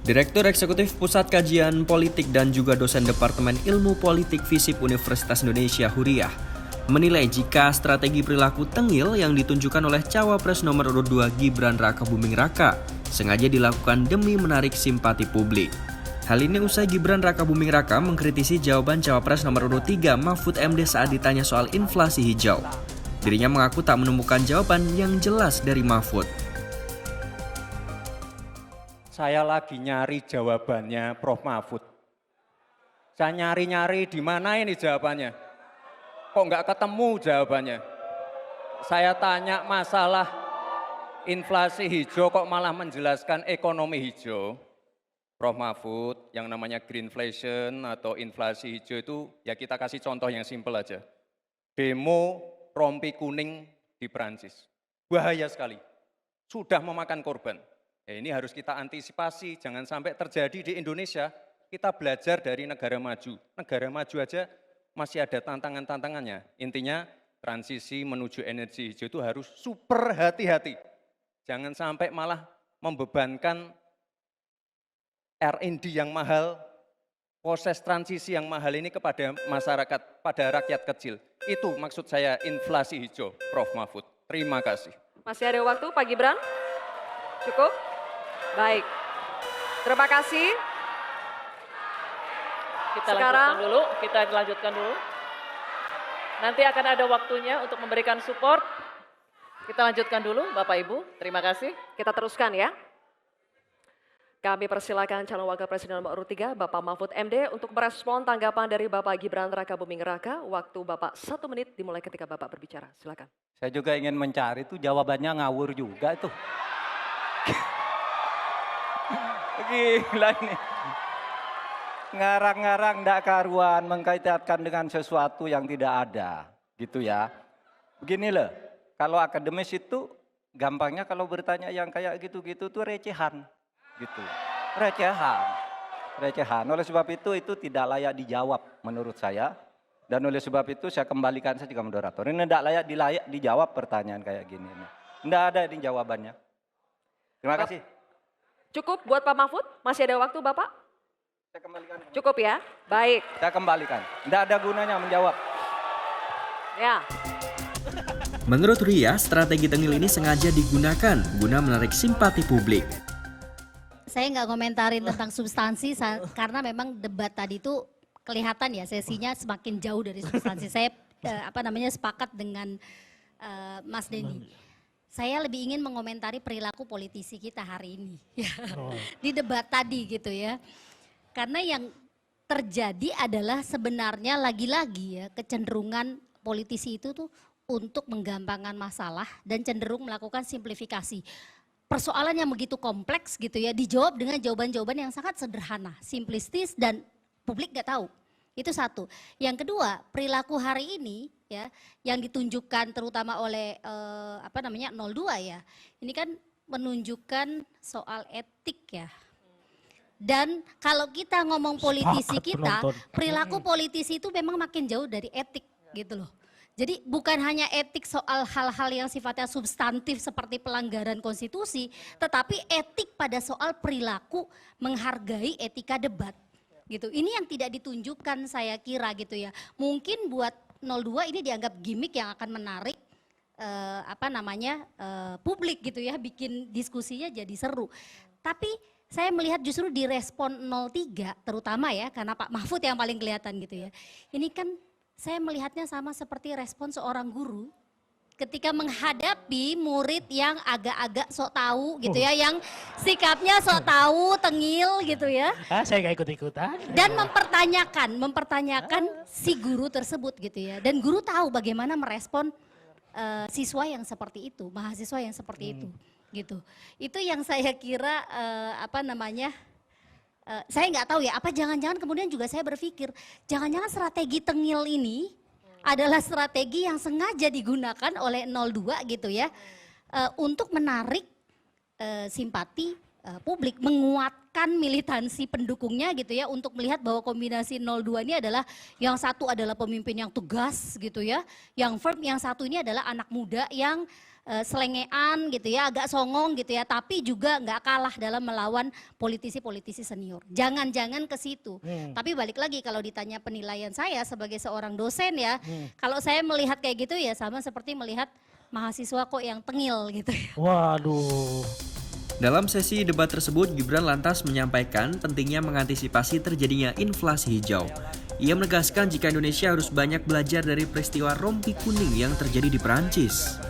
Direktur Eksekutif Pusat Kajian Politik dan juga dosen Departemen Ilmu Politik FISIP Universitas Indonesia Huriah menilai jika strategi perilaku tengil yang ditunjukkan oleh Cawapres nomor urut 2 Gibran Rakabuming Raka sengaja dilakukan demi menarik simpati publik. Hal ini usai Gibran Rakabuming Raka mengkritisi jawaban Cawapres nomor urut 3 Mahfud MD saat ditanya soal inflasi hijau. Dirinya mengaku tak menemukan jawaban yang jelas dari Mahfud. Saya lagi nyari jawabannya Prof. Mahfud. Saya nyari-nyari di mana ini jawabannya. Kok nggak ketemu jawabannya. Saya tanya masalah inflasi hijau kok malah menjelaskan ekonomi hijau. Prof. Mahfud yang namanya greenflation atau inflasi hijau itu ya kita kasih contoh yang simpel aja. Demo rompi kuning di Perancis. Bahaya sekali. Sudah memakan korban. Ini harus kita antisipasi, jangan sampai terjadi di Indonesia. Kita belajar dari negara maju. Negara maju aja masih ada tantangan-tantangannya. Intinya transisi menuju energi hijau itu harus super hati-hati. Jangan sampai malah membebankan R&D yang mahal, proses transisi yang mahal ini kepada masyarakat, pada rakyat kecil. Itu maksud saya inflasi hijau, Prof. Mahfud. Terima kasih. Masih ada waktu Pak Gibran? Cukup? Baik, terima kasih. Kita lanjutkan dulu. Nanti akan ada waktunya untuk memberikan support. Kita lanjutkan dulu Bapak Ibu, terima kasih. Kita teruskan ya. Kami persilakan calon wakil presiden nomor urut 3 Bapak Mahfud MD untuk merespon tanggapan dari Bapak Gibran Rakabuming Raka. Waktu Bapak 1 menit dimulai ketika Bapak berbicara, silakan. Saya juga ingin mencari itu jawabannya ngawur juga tuh. Gila ini. Ngarang-ngarang ndak karuan mengkaitkan dengan sesuatu yang tidak ada. Gitu ya. Begini loh, kalau akademis itu gampangnya kalau bertanya yang kayak gitu-gitu tuh recehan. Gitu. Recehan. Oleh sebab itu tidak layak dijawab menurut saya. Dan oleh sebab itu saya kembalikan saja ke moderator. Ini tidak layak dijawab pertanyaan kayak gini. Tidak ada ini jawabannya. Terima kasih. Cukup buat Pak Mahfud? Masih ada waktu Bapak? Saya kembalikan. Cukup ya? Baik. Saya kembalikan. Tidak ada gunanya menjawab. Ya. Menurut Ria, strategi tengil ini sengaja digunakan guna menarik simpati publik. Saya nggak komentarin tentang substansi karena memang debat tadi itu kelihatan ya sesinya semakin jauh dari substansi. Saya sepakat dengan Mas Denny. Saya lebih ingin mengomentari perilaku politisi kita hari ini di debat tadi gitu ya. Karena yang terjadi adalah sebenarnya lagi-lagi ya kecenderungan politisi itu tuh untuk menggampangkan masalah dan cenderung melakukan simplifikasi. Persoalan yang begitu kompleks gitu ya dijawab dengan jawaban-jawaban yang sangat sederhana, simplistis dan publik nggak tahu. Itu satu. Yang kedua, perilaku hari ini ya yang ditunjukkan terutama oleh 02 ya. Ini kan menunjukkan soal etik ya. Dan kalau kita ngomong politisi kita, perilaku politisi itu memang makin jauh dari etik gitu loh. Jadi bukan hanya etik soal hal-hal yang sifatnya substantif seperti pelanggaran konstitusi, tetapi etik pada soal perilaku menghargai etika debat. Gitu. Ini yang tidak ditunjukkan saya kira gitu ya. Mungkin buat 02 ini dianggap gimmick yang akan menarik publik gitu ya, bikin diskusinya jadi seru. Tapi saya melihat justru di respon 03 terutama ya karena Pak Mahfud yang paling kelihatan gitu ya. Ini kan saya melihatnya sama seperti respon seorang guru ketika menghadapi murid yang agak-agak sok tahu gitu ya, yang sikapnya sok tahu, tengil gitu ya. Saya nggak ikut-ikutan. Dan mempertanyakan si guru tersebut gitu ya. Dan guru tahu bagaimana merespon siswa yang seperti itu, mahasiswa yang seperti itu gitu. Itu yang saya kira saya nggak tahu ya, apa jangan-jangan kemudian juga saya berpikir, jangan-jangan strategi tengil ini adalah strategi yang sengaja digunakan oleh 02 gitu ya, untuk menarik simpati publik, menguatkan militansi pendukungnya gitu ya, untuk melihat bahwa kombinasi 02 ini adalah, yang satu adalah pemimpin yang tegas gitu ya, yang firm, yang satu ini adalah anak muda yang selengean gitu ya, agak songong gitu ya, tapi juga nggak kalah dalam melawan politisi-politisi senior. Jangan-jangan ke situ. Tapi balik lagi kalau ditanya penilaian saya sebagai seorang dosen ya, kalau saya melihat kayak gitu ya sama seperti melihat mahasiswa kok yang tengil gitu ya. Waduh. Dalam sesi debat tersebut, Gibran lantas menyampaikan pentingnya mengantisipasi terjadinya inflasi hijau. Ia menegaskan jika Indonesia harus banyak belajar dari peristiwa rompi kuning yang terjadi di Perancis.